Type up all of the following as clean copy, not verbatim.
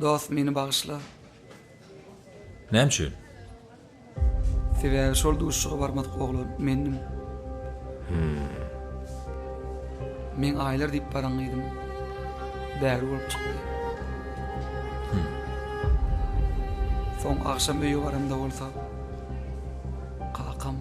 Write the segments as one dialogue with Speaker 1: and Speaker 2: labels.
Speaker 1: Dost meni bağışla.
Speaker 2: Näme?
Speaker 1: Sebäbi şol duşuga barmadyk oglan menim. Men aýlar diýip baran edym. Däri bolup çykdy. Soň akşam öýe baramda bolsa kakam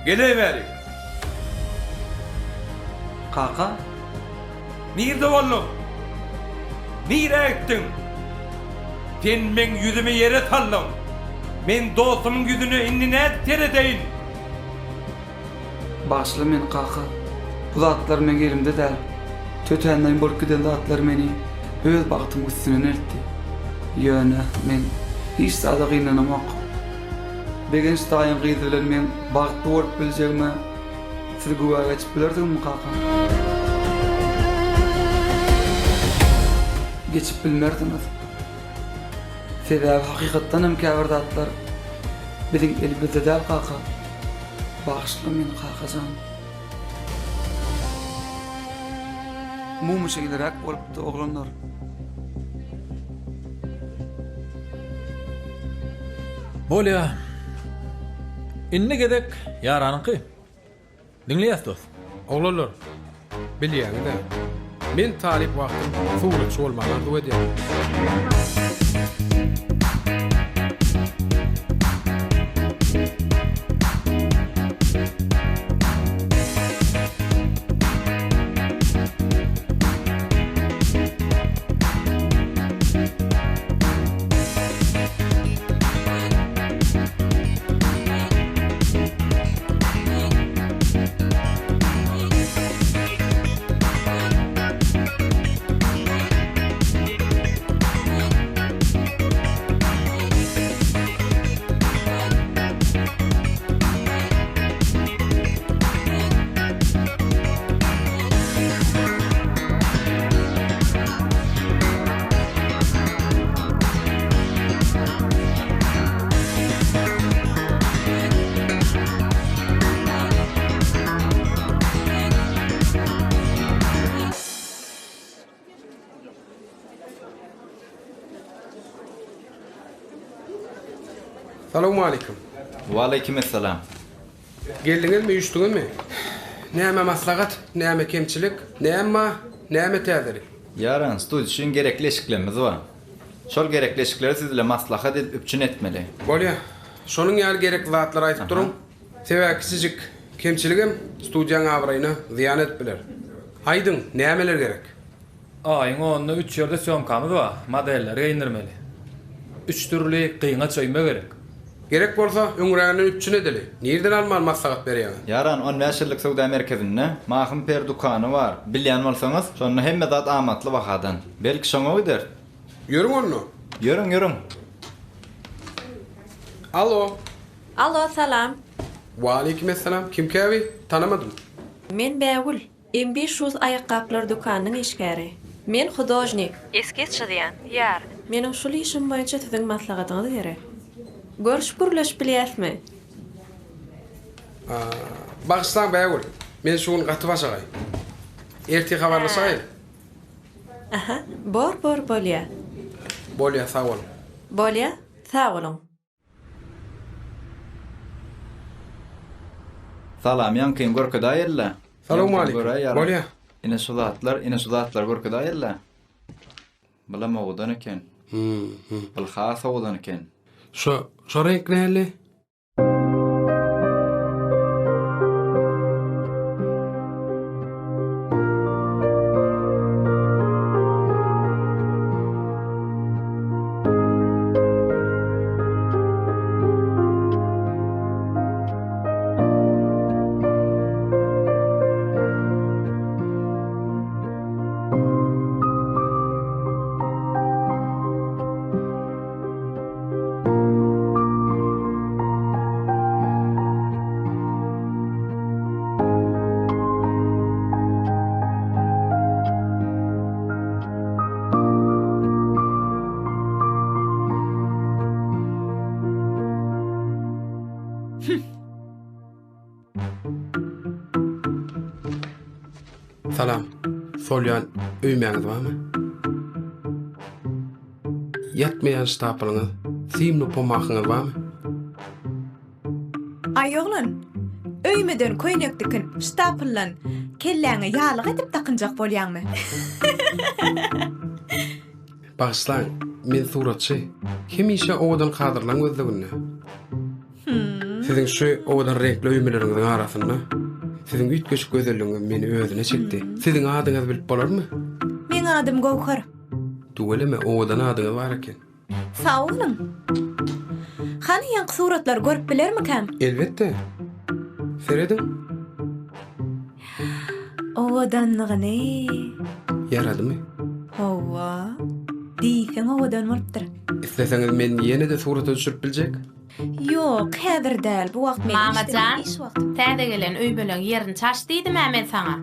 Speaker 3: Geleveri.
Speaker 1: kaka
Speaker 3: Nirde ollum? Nire ettin? Sen men yüzümü yere sallam. Men dostumun yüzünü indine teredeyin.
Speaker 1: bağışla men kaka. Bu zatlar men elimde däl. Tötänden bolup giden zatlar meni öz bagtym üstüne nertdi. Ýöne men hiç sada gynanamak. Begen staýyn gyzylar men bagtly bolup biljegime siz güwa geçip bilerdigmi kaka? Geçip bilmerdiniz. Sebäbi hakykatdan hem käbir zatlar biziň elimizde däl kaka. Bağışla meni kakajan. Mumu şeýlerak bolupdy oglanlar.
Speaker 2: Bolýa. Inne gedek ýaranyňky. Dinleýäs dost.
Speaker 4: Oglanlar, bilýäňi-de. Men talip wagtym suwrukçy bolmagy arzu edýär. Salamu aleykum.
Speaker 5: Waleykümselam.
Speaker 4: Geldiňizmi, üşdüňizmi? Näme maslahat, näme kemçilik, näme täzeli?
Speaker 5: Yaran studi üçün gerekli eşiklerimiz var. Şol gerekli eşikleri sizle maslahat edip üpçün etmeli.
Speaker 4: Bolýa. Şonuň ýaly gerekli zatlar aýdyp durun. Sebäbi kiçijik kemçiligim studiýaň abraýyna ziýan edip biler. Aýdyň, nämeler gerek?
Speaker 2: Aýyň onda 3 ýerde söýümkamyz bar. Modelleri gyndirmeli. 3 türlü kıyına çöýme gerek.
Speaker 4: Gerek bolsa öňräňden üpçün edeli. Nerden alman maslahat berýär?
Speaker 5: Yaran 15 ýyllyk Sowda merkezinde mahym per dukany var. Bilýän bolsaňyz, şonu hemme zat amatly bahadan. Belki şoňa gider.
Speaker 4: Ýörüň onu.
Speaker 5: Yörüň.
Speaker 4: Alo.
Speaker 6: Alo, salam.
Speaker 4: Waleykümselam. Kim käbi? Tanamadym.
Speaker 6: Men Bägül, M500 ayakkabılar dükanynyň işgäri. Men hudojnik, eskitçidiýän. Ýar, meniň şol işim boýunça siziň maslahatyňyzy gerek. Görüşüp gürleşip bilýäsmi?
Speaker 4: Bagışlaň Bägül. Men şuň gaty başagay. Erti habarlaşaýyn.
Speaker 6: Aha, bor bolýa.
Speaker 4: Bolýa, sag bol.
Speaker 6: Bolýa, sag bolun.
Speaker 5: Salam, ýankyn görkeda ýerle.
Speaker 4: Salamu aleykum. Bolýa.
Speaker 5: Ine sudatlar görkeda ýerle. Bilam oğudan eken. Bil has oğudan eken.
Speaker 4: Şo renk näli? Salam. Solyan öýmäňiz barmy? Yatmayan staplyňyz, simli pomakyňyz barmy?
Speaker 7: Ay oğlan, öýmeden köýnekdikin stapıllan kelläňe ýalyk edip takınjak bolýarmy?
Speaker 4: Başlan, men suratçy. Hemişe owadan kadyrlan gözleginde. Sizin şu owadan renkli öýmeleriňiziň arasynda sizin ütgeç gözelligiňiz meni özüne çekdi. Sizin adyňyz bilip bolarmy?
Speaker 7: Meň adym Gowhar.
Speaker 4: Duweleme owadan adyňyz bar eken.
Speaker 7: Sağ olun. Hani ýanky suratlar görüp bilermiken?
Speaker 4: Elbette. Seredin,
Speaker 7: Owadanlygyny.
Speaker 4: yaradymy?
Speaker 7: Hawa. Diýsen owadan bolupdyr.
Speaker 4: Isleseňiz men ýene de surat ölçürip biljek.
Speaker 7: Ýok, häzir däl. Bu wagt men
Speaker 8: Mamacan, täze gelen öýbeleň ýerini çaşdydy men saňa.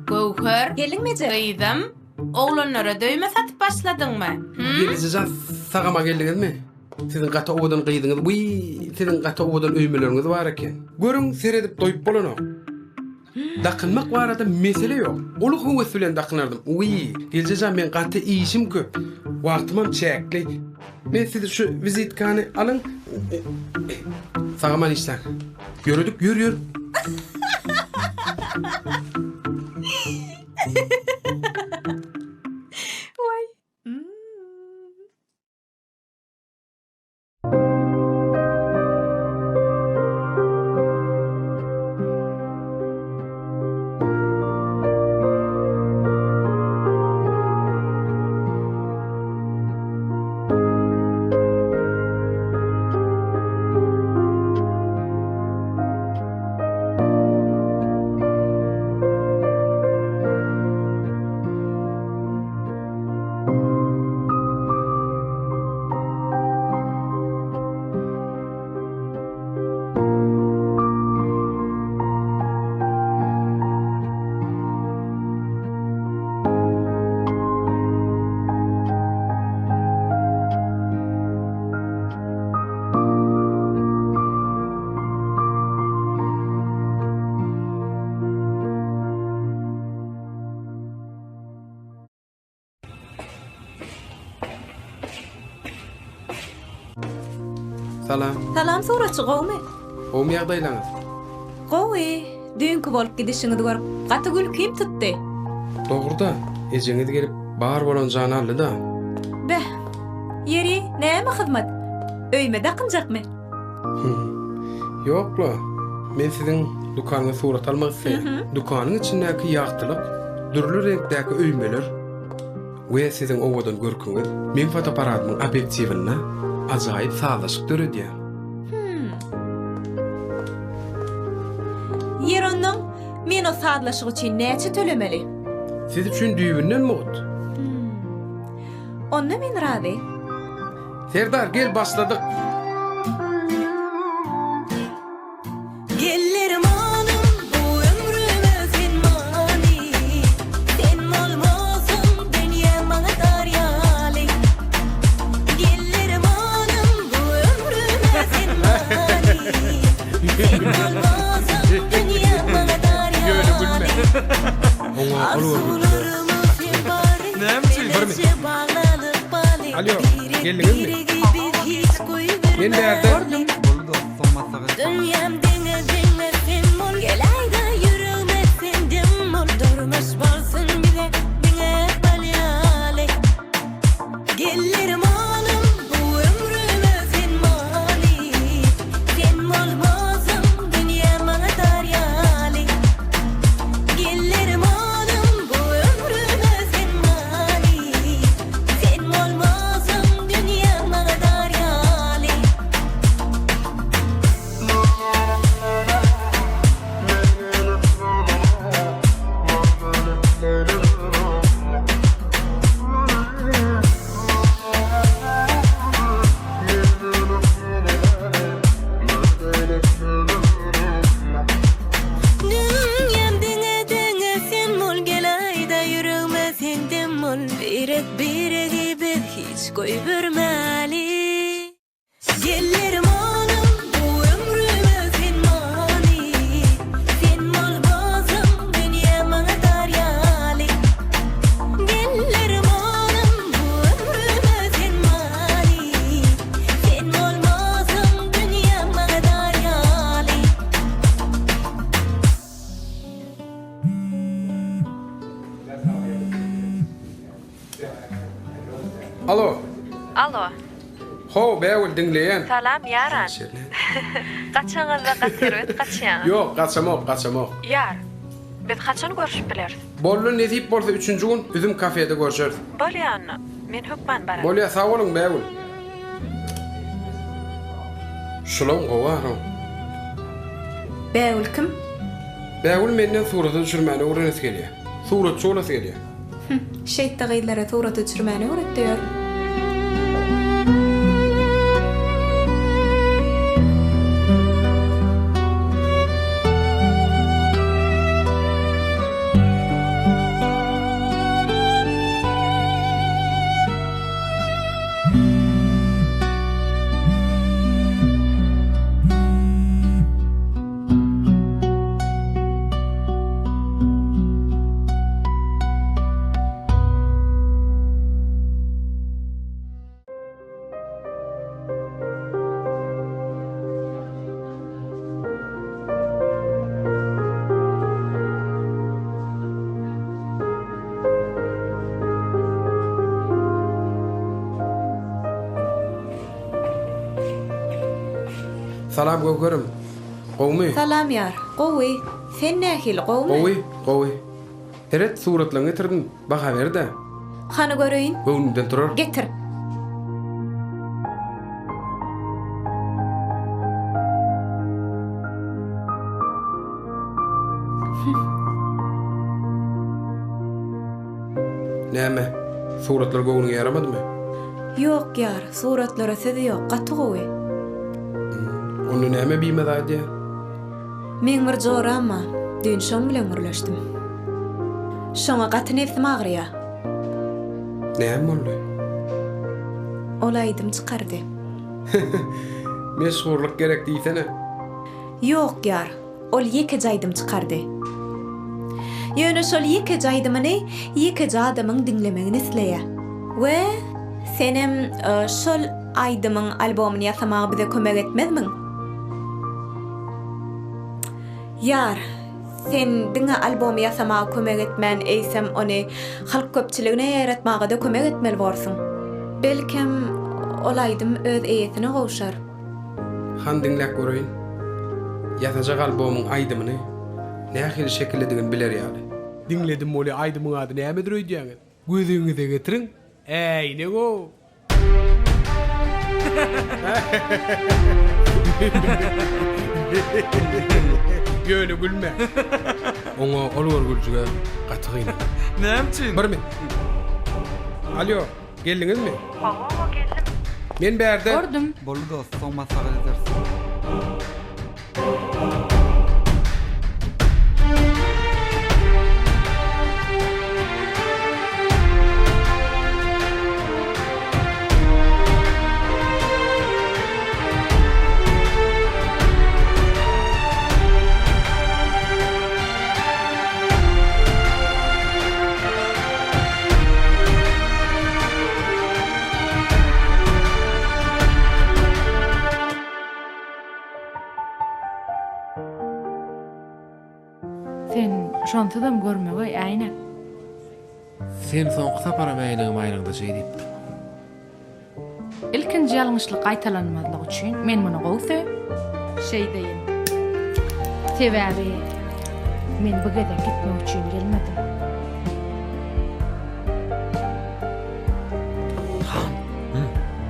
Speaker 8: Gowhar,
Speaker 7: Gelinmeje.
Speaker 8: gyýdym. Oglanlara döýme satyp başladyňmy?
Speaker 4: Gelişe sagama geldiňizmi? Sizin gata owadan gyýdyňyz, sizin gata owadan öýmeleriňiz bar eken. Görüň, seredip doýup bolanok. Dakınmak barada mesele yok. Olu hüwes bilen dakınardım. Geleceğim men gata işim köp. Wagtymam çekli. Men sizi şu vizitkany alın. Sagaman işler. Yürüdük, yürüyor. Salam.
Speaker 7: Salam suratçy gowmy?
Speaker 4: O mu ýagdaýlaňyz?
Speaker 7: Gowy, dünkü bolup gidişiňizi görüp gaty gül kim tutdy?
Speaker 4: Dogruda, ejeňiz gelip bar bolan jany aldy da.
Speaker 7: Beh, yeri näme hyzmat? Öýme dakynjakmy?
Speaker 4: Ýokla. Men sizin dukanyňy surat almak isleýän. Dukanyň içindäki ýagtylyk, dürli renkdäki öýmeler we sizin owadan görküňiz men fotoaparatynyň obyektiwine ajaýyp sağlaşyk döredýär.
Speaker 7: Yer ondan men o saatlaşyk üçin näçe tölemeli?
Speaker 4: Siz üçin düýbünden mut.
Speaker 7: Onda men razy.
Speaker 4: Serdar gel başladık.
Speaker 9: Gellerim anım bu ömrüme sen mani. Sen olmasın dünya bana daryali. Gellerim anım bu ömrüme sen mani. Sen olmasın dünya bana daryali. Arzularımı sen bari. Neyse bağlanıp bali.
Speaker 4: Alo, geldiniz mi?
Speaker 9: Hiç koyuverme.
Speaker 4: Ben de yerden.
Speaker 9: Dünyam denge denge sen mol. Gel ayda yürüme sen dim mol. Durmuş varsın bile denge balyale. Gellerim anım bu ömrüme sen mani. Sen olmasın dünya bana daryali. Gellerim anım bu ömrüme sen mani. Sen olmasın dünya bana daryali.
Speaker 6: Alo.
Speaker 4: Ho, bäwül dinleyen.
Speaker 6: Salam yaran. Kaçaňyzda gaterwet kaçýan.
Speaker 4: Yok, kaçamak.
Speaker 6: Yar. Biz kaçan görüşüp biler.
Speaker 4: Bollu nezip bolsa 3-nji gün üzüm kafede görüşeriz.
Speaker 6: Bolýan. Men hökman barar.
Speaker 4: Bolya sağ olun bäwül. Şolom gowaram.
Speaker 7: Bäwül kim?
Speaker 4: Bäwül menden suraty düşürmäni öwrenes gelýär. Suratçy olas gelýär.
Speaker 7: Şeýtde gyýlara suraty düşürmäni öwretýär.
Speaker 4: Salam gökerim. Gowmy?
Speaker 7: Salam yar. Gowy. Sen nähil gowmy?
Speaker 4: Gowy. Eret suratlaryny getirdim. Baha berde.
Speaker 7: Hany göreýin.
Speaker 4: Göwnümden turar.
Speaker 7: Getir.
Speaker 4: Näme? Suratlar gowunyň yaramadymy?
Speaker 7: Ýok yar, suratlara sözi ýok, gaty gowy.
Speaker 4: Onu näme biýmedi aýdýar?
Speaker 7: Men bir jorama, dün şoň bilen gürleşdim. Şoňa gaty nefsim agyrýar.
Speaker 4: Näme boldy?
Speaker 7: Olaýdym çykardy.
Speaker 4: Meşhurlyk gerek diýsene.
Speaker 7: Ýok yar, ol ýeke jaýdym çykardy. Ýöne şol ýeke jaýdymyny ýeke adamyň dinlemegini isleýär. We senem şol aýdymyň albomyny ýasamagy bize kömek etmezmiň? Yar, sen diňe albomy ýasamagy kömek etmän eýsem ony halk köpçiligine ýaratmaga da kömek etmeli bolsun. Belkem olaýdym öz eýetine gowşar.
Speaker 4: Han dinläp göreýin. Ýazajak albomyň aýdymyny nähili şekildedigini biler ýaly. Dinledim moly aýdymyň ady nämedir öýdýäňiz? Gözüňize getirin. Ey nego? Göne gülme. Oňa olgar gülçüge gaty gyna.
Speaker 1: Näme?
Speaker 4: Bir min. Alo, geldiňizmi?
Speaker 6: Geldim.
Speaker 4: Men berde.
Speaker 8: Gördüm.
Speaker 1: Bolly dost, soň maslahat edersin.
Speaker 8: Sen şontadam görmegi aýna.
Speaker 10: Sen soňky sapara meýligi maýlygda şey diýip.
Speaker 8: İlkinji ýalňyşlyk gaýtalanmazlyk üçin men muny gowsy şey diýin. Sebäbi men bu gede gitmek üçin gelmedim.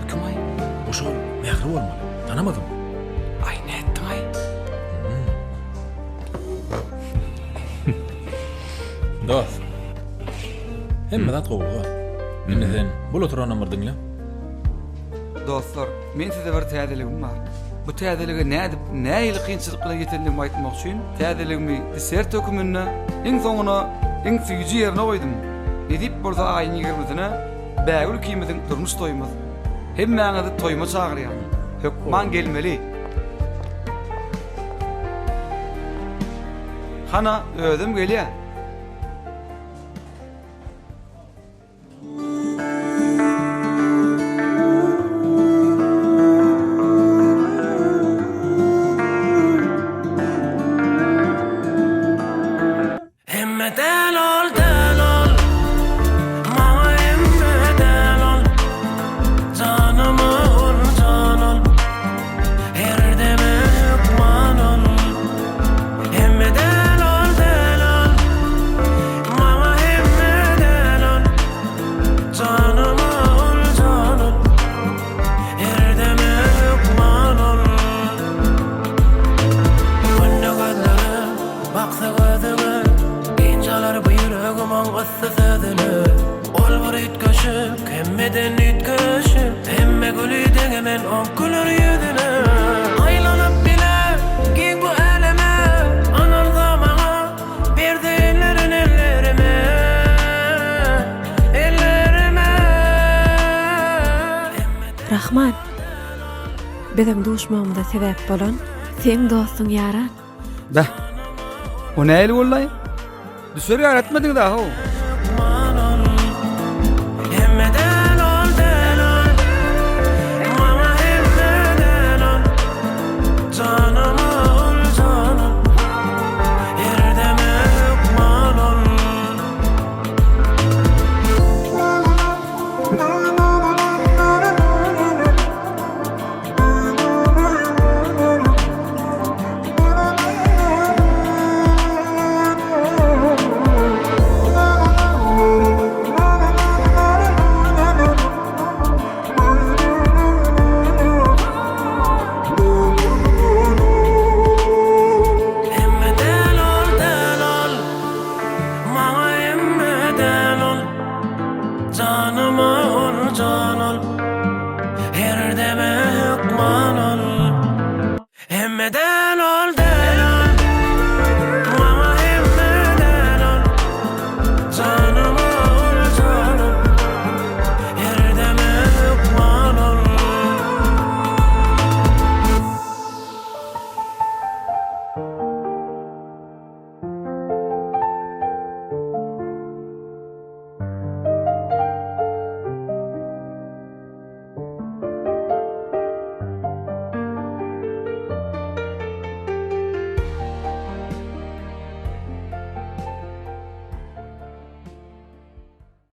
Speaker 10: Kim ay? Oşol mähri bolmaly. Tanamadym.
Speaker 1: Ay netdim ay.
Speaker 10: Dost. Hemme dat gowga. Mende sen bul oturan namyrdyňla.
Speaker 1: Dostlar, men size bir täzeligim bar. Bu täzeligi nädip, näýil kynçylykla ýetendigimi aýtmak üçin täzeligimi desert hökümine iň soňuna, iň süýji ýerine goýdum. Edip bolsa aýyň ýigirmesine bägül kiýmediň durmuş toýmaz. Hemmäňizi toýma çagyrýar. Hökman gelmeli. Hana özüm gelýär.
Speaker 9: Mağa emme del ol, canım
Speaker 6: Rahman. Bizim duşmamıza sebep bolan sen dostun yaran.
Speaker 1: Da. O näli bollay? Düşeri yaratmadın da ho.